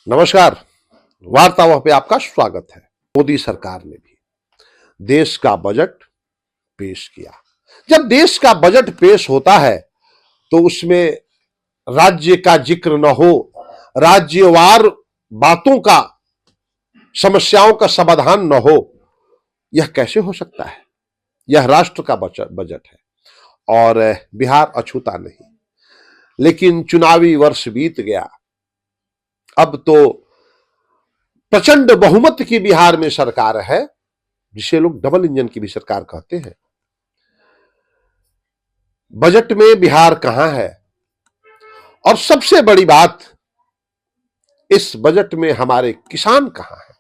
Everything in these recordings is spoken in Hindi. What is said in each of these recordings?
नमस्कार। वार्तावाह पे आपका स्वागत है। मोदी सरकार ने भी देश का बजट पेश किया। जब देश का बजट पेश होता है तो उसमें राज्य का जिक्र न हो, राज्यवार बातों का, समस्याओं का समाधान न हो, यह कैसे हो सकता है? यह राष्ट्र का बजट है और बिहार अछूता नहीं। लेकिन चुनावी वर्ष बीत गया, अब तो प्रचंड बहुमत की बिहार में सरकार है, जिसे लोग डबल इंजन की भी सरकार कहते हैं। बजट में बिहार कहां है? और सबसे बड़ी बात, इस बजट में हमारे किसान कहां हैं?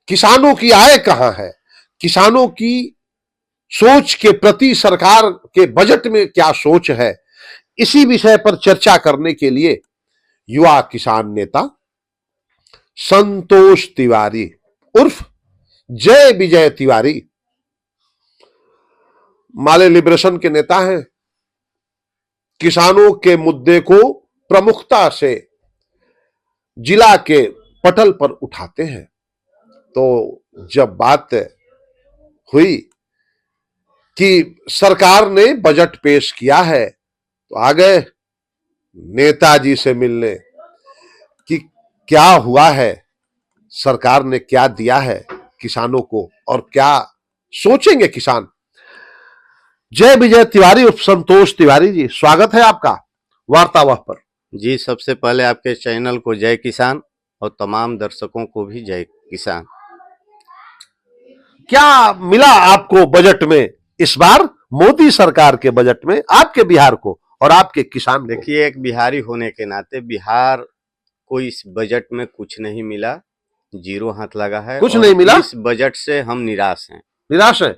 किसानों की आय कहां है? किसानों की सोच के प्रति सरकार के बजट में क्या सोच है? इसी विषय पर चर्चा करने के लिए युवा किसान नेता संतोष तिवारी उर्फ जय विजय तिवारी, माले लिबरेशन के नेता हैं, किसानों के मुद्दे को प्रमुखता से जिला के पटल पर उठाते हैं। तो जब बात हुई कि सरकार ने बजट पेश किया है तो आ गए नेताजी से मिलने कि क्या हुआ है, सरकार ने क्या दिया है किसानों को और क्या सोचेंगे किसान। जय विजय तिवारी उर्फ संतोष तिवारी जी, स्वागत है आपका वार्तावाह पर। जी, सबसे पहले आपके चैनल को जय किसान और तमाम दर्शकों को भी जय किसान। क्या मिला आपको बजट में इस बार, मोदी सरकार के बजट में, आपके बिहार को और आपके किसान को? देखिए, एक बिहारी होने के नाते बिहार को इस बजट में कुछ नहीं मिला, जीरो हाथ लगा है। कुछ नहीं मिला। इस बजट से हम निराश हैं। निराश है?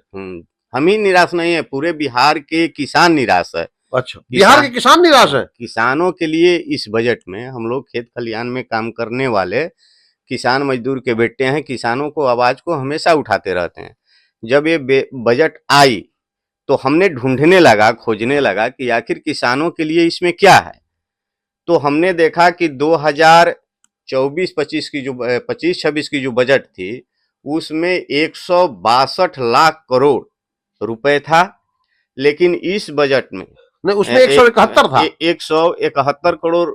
हम ही निराश नहीं है, पूरे बिहार के किसान निराश है। अच्छा, बिहार के किसान निराश है? किसानों के लिए इस बजट में, हम लोग खेत खलिहान में काम करने वाले किसान मजदूर के बेटे हैं, किसानों को आवाज को हमेशा उठाते रहते हैं। जब ये बजट आई तो हमने ढूंढने लगा, खोजने लगा कि आखिर किसानो62 के लिए इसमें क्या है। तो हमने देखा कि 2024-25 की जो 25-26 की जो बजट थी उसमें 162 लाख करोड़ रुपए था, लेकिन इस बजट में नहीं, उसमें 171 था। 171 करोड़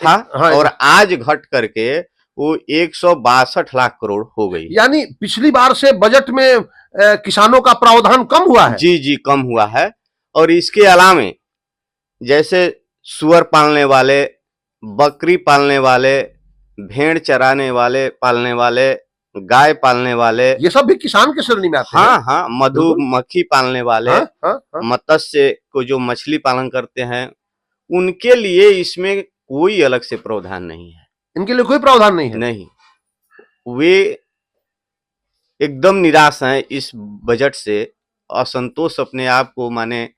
था। हाँ, और आज घट करके वो 162 लाख करोड़ हो गई। यानी पिछली बार से बजट में किसानों का प्रावधान कम हुआ है। जी, कम हुआ है। और इसके अलावे जैसे सुअर पालने वाले, बकरी पालने वाले, भेड़ चराने वाले, पालने वाले, गाय पालने वाले, ये सब भी किसान के श्रेणी में आते हैं। हाँ, मधुमक्खी पालने वाले, मत्स्य को जो मछली पालन करते हैं, उनके लिए इसमें कोई अलग से प्रावधान नहीं है। इनके लिए कोई प्रावधान नहीं है? नहीं, वे एकदम निराश हैं इस बजट से। असंतोष अपने आप को माने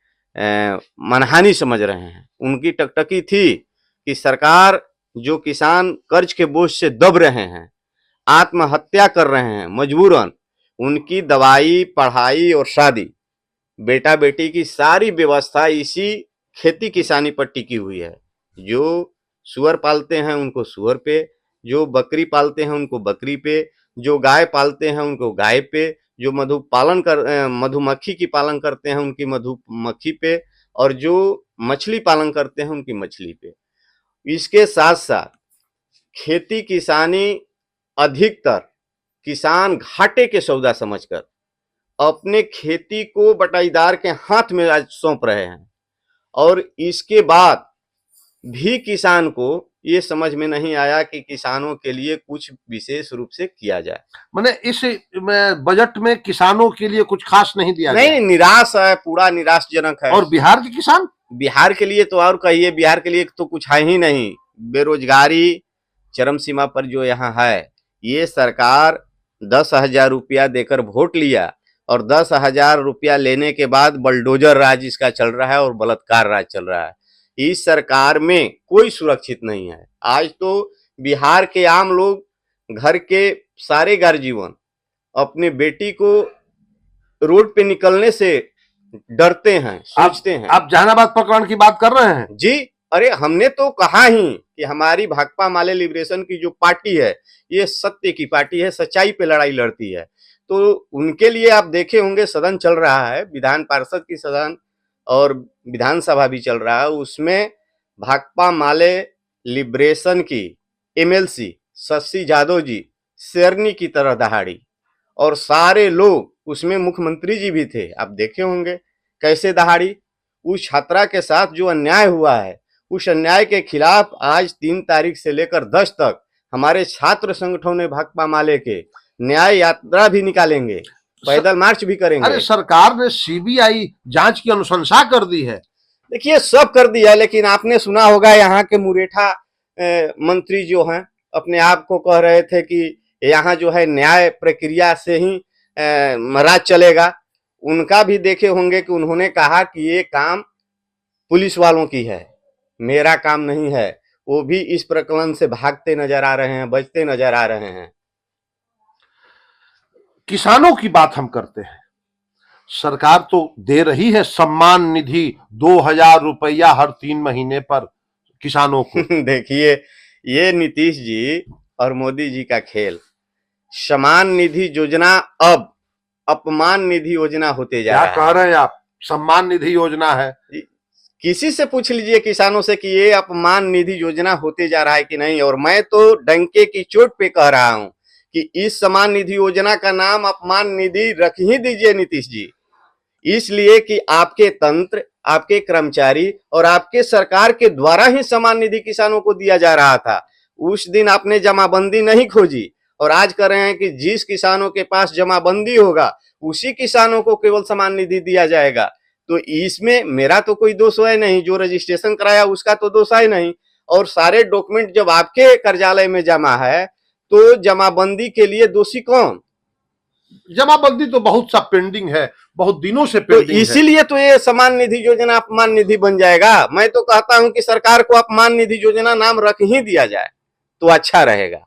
मनहानि समझ रहे हैं। उनकी टकटकी थी कि सरकार जो किसान कर्ज के बोझ से दब रहे हैं, आत्महत्या कर रहे हैं मजबूरन, उनकी दवाई, पढ़ाई और शादी, बेटा बेटी की सारी व्यवस्था इसी खेती किसानी पर टिकी हुई है। जो सुअर पालते हैं उनको सुअर पे, जो बकरी पालते हैं उनको बकरी पे, जो गाय पालते हैं उनको गाय पे, जो मधुमक्खी की पालन करते हैं उनकी मधुमक्खी पे, और जो मछली पालन करते हैं उनकी मछली पे। इसके साथ साथ खेती किसानी अधिकतर किसान घाटे के सौदा समझकर अपने खेती को बटाईदार के हाथ में आज सौंप रहे हैं। और इसके बाद भी किसान को ये समझ में नहीं आया कि किसानों के लिए कुछ विशेष रूप से किया जाए। मैंने इस बजट में किसानों के लिए कुछ खास नहीं दिया। नहीं, निराश है, पूरा निराशजनक है। और बिहार के किसान, बिहार के लिए तो और कहिए, बिहार के लिए तो कुछ है ही नहीं। बेरोजगारी चरम सीमा पर जो यहाँ है, ये सरकार 10,000 रुपया देकर वोट लिया और 10,000 रुपया लेने के बाद बलडोजर राज इसका चल रहा है और बलात्कार राज चल रहा है। इस सरकार में कोई सुरक्षित नहीं है। आज तो बिहार के आम लोग, घर के सारे गार्जियन अपने बेटी को रोड पे निकलने से डरते हैं, सोचते हैं। आप जहानाबाद प्रकरण की बात कर रहे हैं? जी, अरे हमने तो कहा ही कि हमारी भाकपा माले लिबरेशन की जो पार्टी है ये सत्य की पार्टी है, सच्चाई पे लड़ाई लड़ती है। तो उनके लिए आप देखे होंगे सदन चल रहा है, विधान पार्षद की सदन और विधानसभा भी चल रहा है, उसमें भाकपा माले लिबरेशन की एमएलसी शशि यादव जी शेरनी की तरह दहाड़ी, और सारे लोग उसमें मुख्यमंत्री जी भी थे, आप देखे होंगे कैसे दहाड़ी। उस छात्रा के साथ जो अन्याय हुआ है, उस अन्याय के खिलाफ आज 3 तारीख से लेकर 10 तक हमारे छात्र संगठनों ने भाकपा माले के न्याय यात्रा भी निकालेंगे, पैदल मार्च भी करेंगे। अरे सरकार ने सीबीआई जांच की अनुशंसा कर दी है। देखिए सब कर दिया, लेकिन आपने सुना होगा यहाँ के मुरेठा मंत्री जो हैं अपने आप को कह रहे थे कि यहाँ जो है न्याय प्रक्रिया से ही राज चलेगा। उनका भी देखे होंगे कि उन्होंने कहा कि ये काम पुलिस वालों की है, मेरा काम नहीं है। वो भी इस प्रकरण से भागते नजर आ रहे हैं, बचते नजर आ रहे हैं। किसानों की बात हम करते हैं। सरकार तो दे रही है सम्मान निधि 2000 रुपया हर 3 महीने पर किसानों को। देखिए ये नीतीश जी और मोदी जी का खेल, सम्मान निधि योजना अब अपमान निधि योजना होते जा रहा है। क्या कह रहे हैं आप? सम्मान निधि योजना है। किसी से पूछ लीजिए किसानों से कि ये अपमान निधि योजना होते जा रहा है कि नहीं। और मैं तो डंके की चोट पे कह रहा हूं कि इस सम्मान निधि योजना का नाम अपमान निधि रख ही दीजिए नीतीश जी, इसलिए कि आपके तंत्र, आपके कर्मचारी और आपके सरकार के द्वारा ही सम्मान निधि किसानों को दिया जा रहा था। उस दिन आपने जमाबंदी नहीं खोजी और आज कह रहे हैं कि जिस किसानों के पास जमाबंदी होगा उसी किसानों को केवल सम्मान निधि दिया जाएगा। तो इसमें मेरा तो कोई दोष है नहीं, जो रजिस्ट्रेशन कराया उसका तो दोष है नहीं। और सारे डॉक्यूमेंट जब आपके कार्यालय में जमा है तो जमाबंदी के लिए दोषी कौन? जमाबंदी तो बहुत सा पेंडिंग है, बहुत दिनों से तो पेंडिंग इसीलिए तो ये सम्मान निधि योजना अपमान निधि बन जाएगा। मैं तो कहता हूं कि सरकार को अपमान निधि योजना नाम रख ही दिया जाए तो अच्छा रहेगा।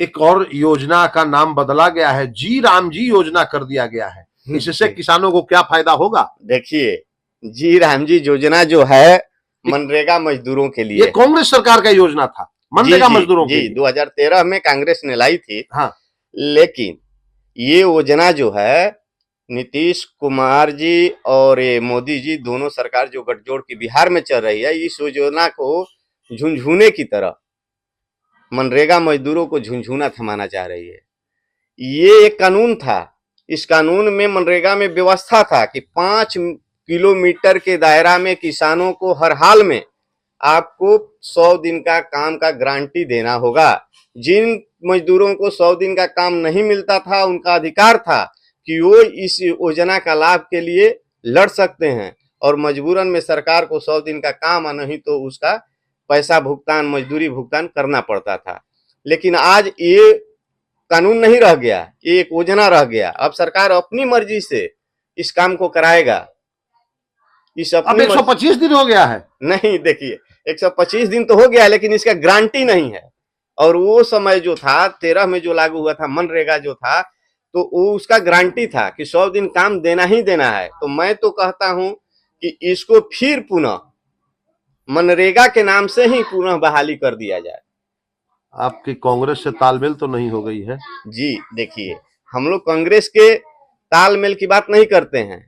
एक और योजना का नाम बदला गया है, जी राम जी योजना कर दिया गया है। इससे किसानों को क्या फायदा होगा? देखिए जी राम जी योजना जो है मनरेगा मजदूरों के लिए, ये कांग्रेस सरकार का योजना था, मनरेगा मजदूरों के लिए। 2013 में कांग्रेस ने लाई थी। हाँ, लेकिन ये योजना जो है नीतीश कुमार जी और ये मोदी जी दोनों सरकार जो गठजोड़ की बिहार में चल रही है, इस योजना को झुनझुने की तरह मनरेगा मजदूरों को झुनझुना थमाना चाह रही है। ये एक कानून था, इस कानून में मनरेगा में व्यवस्था था कि 5 किलोमीटर के दायरा में किसानों को हर हाल में आपको 100 दिन का काम का गारंटी देना होगा। जिन मजदूरों को 100 दिन का काम नहीं मिलता था उनका अधिकार था कि वो इस योजना का लाभ के लिए लड़ सकते हैं और मजबूरन में सरकार को 100 दिन का काम नहीं तो उसका पैसा भुगतान, मजदूरी भुगतान करना पड़ता था। लेकिन आज ये कानून नहीं रह गया, ये एक योजना रह गया। अब सरकार अपनी मर्जी से इस काम को कराएगा। अब 125 दिन हो गया है। नहीं, देखिए 125 दिन तो हो गया लेकिन इसका गारंटी नहीं है। और वो समय जो था 13 में जो लागू हुआ था मनरेगा जो था, तो वो उसका गारंटी था कि 100 दिन काम देना ही देना है। तो मैं तो कहता हूं कि इसको फिर पुनः मनरेगा के नाम से ही पुनः बहाली कर दिया जाए। आपकी कांग्रेस से तालमेल तो नहीं हो गई है? जी देखिए, हम लोग कांग्रेस के तालमेल की बात नहीं करते हैं।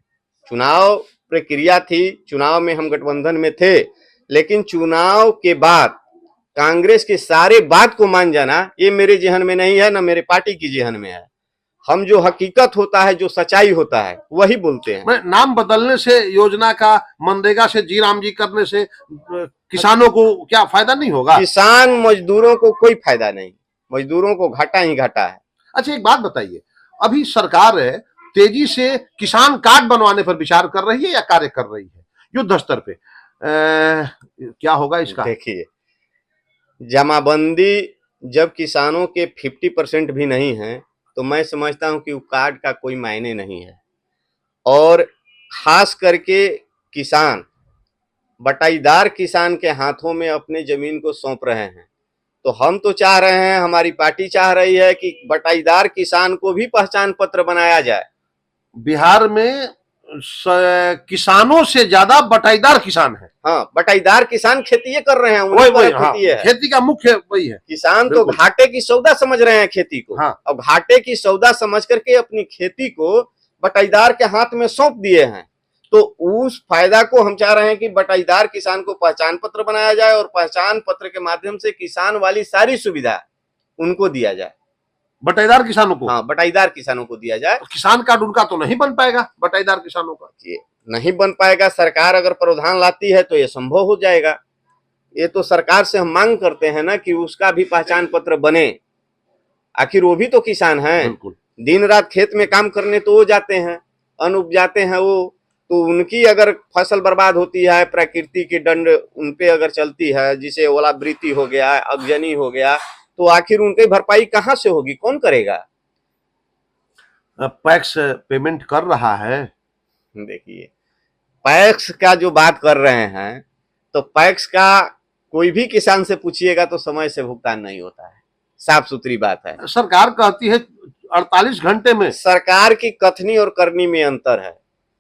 चुनाव प्रक्रिया थी, चुनाव में हम गठबंधन में थे, लेकिन चुनाव के बाद कांग्रेस के सारे बात को मान जाना ये मेरे जहन में नहीं है, ना मेरे पार्टी की जहन में है। हम जो हकीकत होता है, जो सच्चाई होता है वही बोलते हैं। नाम बदलने से, योजना का मनरेगा से जी राम जी करने से किसानों को क्या फायदा नहीं होगा? किसान मजदूरों को कोई फायदा नहीं, मजदूरों को घाटा ही घाटा है। अच्छा एक बात बताइए, अभी सरकार तेजी से किसान कार्ड बनवाने पर विचार कर रही है या कार्य कर रही है युद्ध स्तर पे? क्या होगा इसका? देखिए जमाबंदी जब किसानों के 50% भी नहीं है तो मैं समझता हूं कि वो कार्ड का कोई मायने नहीं है। और खास करके किसान, बटाईदार किसान के हाथों में अपने जमीन को सौंप रहे हैं। तो हम तो चाह रहे हैं, हमारी पार्टी चाह रही है कि बटाईदार किसान को भी पहचान पत्र बनाया जाए। बिहार में किसानों से ज्यादा बटाईदार किसान है। हाँ, बटाईदार किसान खेती कर रहे हैं, वही उनकी हाँ, खेती है। खेती का मुख्य वही है। किसान तो बिल्कुल। घाटे की सौदा समझ रहे हैं खेती को। हाँ। और घाटे की सौदा समझ करके अपनी खेती को बटाईदार के हाथ में सौंप दिए हैं। तो उस फायदा को हम चाह रहे हैं कि बटाईदार किसान को पहचान पत्र बनाया जाए और पहचान पत्र के माध्यम से किसान वाली सारी सुविधा उनको दिया जाए। बटाईदार किसानों को, हाँ, बटाईदार किसानों को दिया जाए। किसान कार्ड उनका तो नहीं बन पाएगा बटाईदार किसानों का, ये नहीं बन पाएगा। सरकार अगर प्रावधान लाती है तो ये संभव हो जाएगा। ये तो सरकार से हम मांग करते हैं ना कि उसका भी पहचान पत्र बने। आखिर वो भी तो किसान हैं। बिल्कुल। दिन रात खेत में काम करने तो वो जाते हैं, अन्न उपजाते हैं वो। तो उनकी अगर फसल बर्बाद होती है, प्रकृति की दंड उनपे अगर चलती है, जिसे ओलावृष्टि हो गया, अगजनी हो गया, तो आखिर उनकी भरपाई कहाँ से होगी, कौन करेगा? पैक्स पेमेंट कर रहा है। देखिए, पैक्स का जो बात कर रहे हैं, तो पैक्स का कोई भी किसान से पूछिएगा तो समय से भुगतान नहीं होता है। साफ सुथरी बात है। सरकार कहती है 48 घंटे में। सरकार की कथनी और करनी में अंतर है।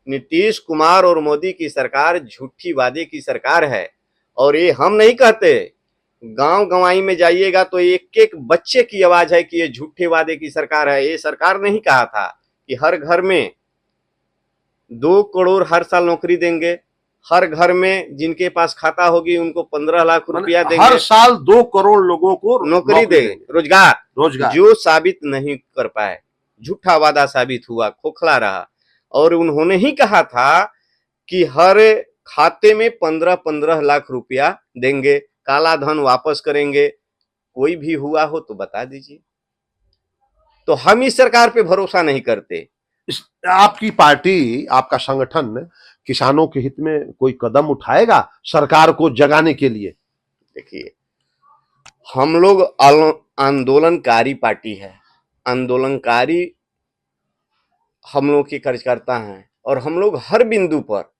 नीतीश कुमार और मोदी की सरकार झूठी वादे की सरकार है। और ये हम नहीं कहते, गांव गंवाई में जाइएगा तो एक एक बच्चे की आवाज है कि ये झूठे वादे की सरकार है। ये सरकार नहीं कहा था कि हर घर में 2 करोड़ हर साल नौकरी देंगे, हर घर में जिनके पास खाता होगी उनको 15 लाख रुपया देंगे, हर साल 2 करोड़ लोगों को नौकरी देंगे, रोजगार, जो साबित नहीं कर पाए। झूठा वादा साबित हुआ, खोखला रहा। और उन्होंने ही कहा था कि हर खाते में 15-15 लाख रुपया देंगे, काला धन वापस करेंगे। कोई भी हुआ हो तो बता दीजिए। तो हम इस सरकार पे भरोसा नहीं करते। आपकी पार्टी, आपका संगठन किसानों के हित में कोई कदम उठाएगा सरकार को जगाने के लिए? देखिए, हम लोग आंदोलनकारी पार्टी है। आंदोलनकारी हम लोग के कार्यकर्ता हैं और हम लोग हर बिंदु पर,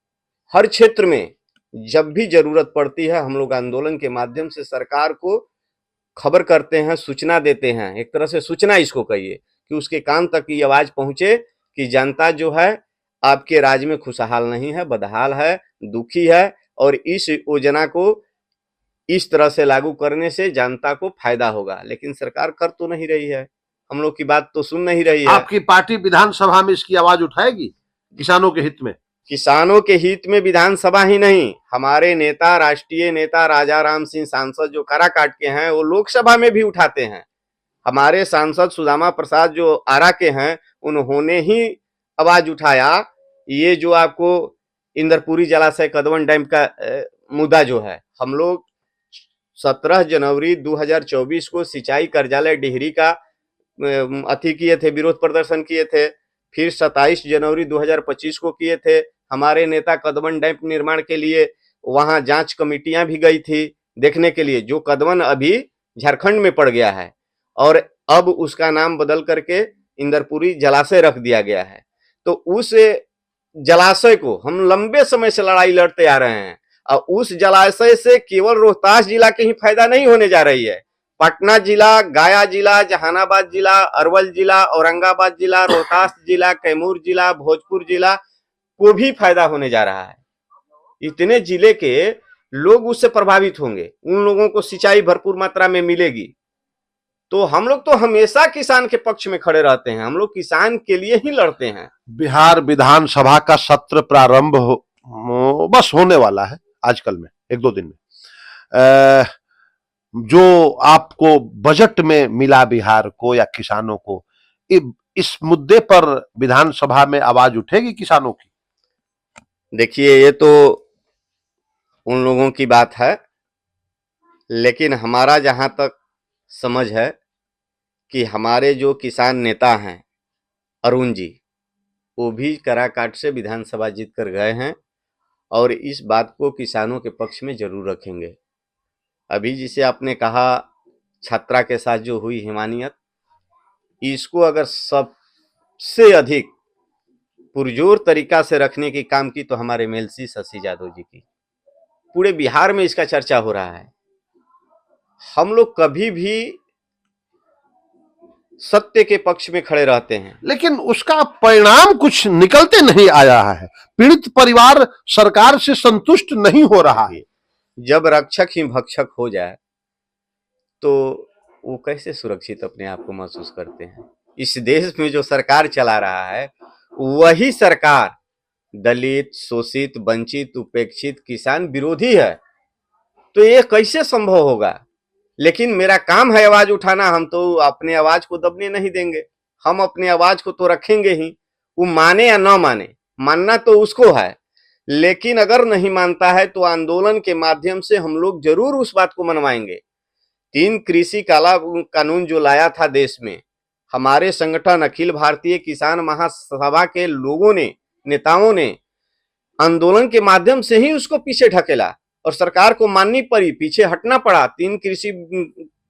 हर क्षेत्र में जब भी जरूरत पड़ती है हम लोग आंदोलन के माध्यम से सरकार को खबर करते हैं, सूचना देते हैं। एक तरह से सूचना इसको कहिए कि उसके कान तक ये आवाज पहुंचे कि जनता जो है आपके राज्य में खुशहाल नहीं है, बदहाल है, दुखी है। और इस योजना को इस तरह से लागू करने से जनता को फायदा होगा। लेकिन सरकार कर तो नहीं रही है, हम लोग की बात तो सुन नहीं रही है। आपकी पार्टी विधानसभा में इसकी आवाज उठाएगी किसानों के हित में? किसानों के हित में विधानसभा ही नहीं, हमारे नेता, राष्ट्रीय नेता राजा राम सिंह सांसद जो काराकाट के हैं, वो लोकसभा में भी उठाते हैं। हमारे सांसद सुदामा प्रसाद जो आरा के हैं, उन्होंने ही आवाज उठाया। ये जो आपको इंदरपुरी जलाशय कदवन डैम का मुद्दा जो है, हम लोग 17 जनवरी 2024 को सिंचाई कार्यालय डिहरी का अथी किए थे, विरोध प्रदर्शन किए थे। फिर 27 जनवरी 2025 को किए थे। हमारे नेता कदवन डैम निर्माण के लिए वहां जांच कमेटियां भी गई थी देखने के लिए, जो कदवन अभी झारखंड में पड़ गया है और अब उसका नाम बदल करके इंदरपुरी जलाशय रख दिया गया है। तो उस जलाशय को हम लंबे समय से लड़ाई लड़ते आ रहे हैं और उस जलाशय से केवल रोहतास जिला के ही फायदा नहीं होने जा रही है। पटना जिला, गया जिला, जहानाबाद जिला, अरवल जिला, औरंगाबाद जिला, रोहतास जिला, कैमूर जिला, भोजपुर जिला को भी फायदा होने जा रहा है। इतने जिले के लोग उससे प्रभावित होंगे, उन लोगों को सिंचाई भरपूर मात्रा में मिलेगी। तो हम लोग तो हमेशा किसान के पक्ष में खड़े रहते हैं, हम लोग किसान के लिए ही लड़ते हैं। बिहार विधानसभा का सत्र प्रारंभ बस होने वाला है आजकल में, 1-2 दिन में। जो आपको बजट में मिला बिहार को या किसानों को, इस मुद्दे पर विधानसभा में आवाज उठेगी किसानों की? देखिए, ये तो उन लोगों की बात है, लेकिन हमारा जहां तक समझ है कि हमारे जो किसान नेता हैं अरुण जी, वो भी काराकाट से विधानसभा जीत कर गए हैं और इस बात को किसानों के पक्ष में जरूर रखेंगे। अभी जिसे आपने कहा छात्रा के साथ जो हुई हिमानियत, इसको अगर सबसे अधिक पुरजोर तरीका से रखने की काम की तो हमारे मेलसी शशि यादव जी की। पूरे बिहार में इसका चर्चा हो रहा है। हम लोग कभी भी सत्य के पक्ष में खड़े रहते हैं। लेकिन उसका परिणाम कुछ निकलते नहीं आया है। पीड़ित परिवार सरकार से संतुष्ट नहीं हो रहा है। जब रक्षक ही भक्षक हो जाए तो वो कैसे सुरक्षित अपने आप को महसूस करते हैं। इस देश में जो सरकार चला रहा है वही सरकार दलित, शोषित, वंचित, उपेक्षित, किसान विरोधी है। तो ये कैसे संभव होगा। लेकिन मेरा काम है आवाज उठाना, हम तो अपने आवाज को दबने नहीं देंगे। हम अपनी आवाज को तो रखेंगे ही, वो माने या ना माने, मानना तो उसको है। लेकिन अगर नहीं मानता है तो आंदोलन के माध्यम से हम लोग जरूर उस बात को मनवाएंगे। 3 कृषि काला कानून जो लाया था देश में, हमारे संगठन अखिल भारतीय किसान महासभा के लोगों ने, नेताओं ने आंदोलन के माध्यम से ही उसको पीछे ढकेला और सरकार को माननी पड़ी, पीछे हटना पड़ा, 3 कृषि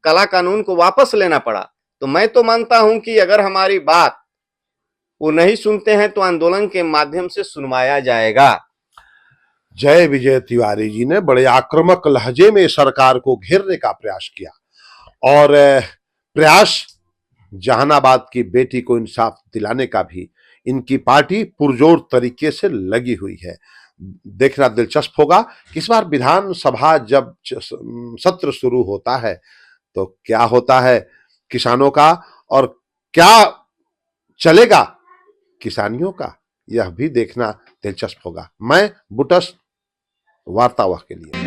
काला कानून को वापस लेना पड़ा। तो मैं तो मानता हूं कि अगर हमारी बात वो नहीं सुनते हैं तो आंदोलन के माध्यम से सुनवाया जाएगा। जय विजय तिवारी जी ने बड़े आक्रामक लहजे में सरकार को घेरने का प्रयास किया और प्रयास जहानाबाद की बेटी को इंसाफ दिलाने का भी इनकी पार्टी पुरजोर तरीके से लगी हुई है। देखना दिलचस्प होगा कि इस बार विधानसभा जब सत्र शुरू होता है तो क्या होता है किसानों का और क्या चलेगा किसानियों का, यह भी देखना दिलचस्प होगा। मैं बुटस वार्तावाह के लिए।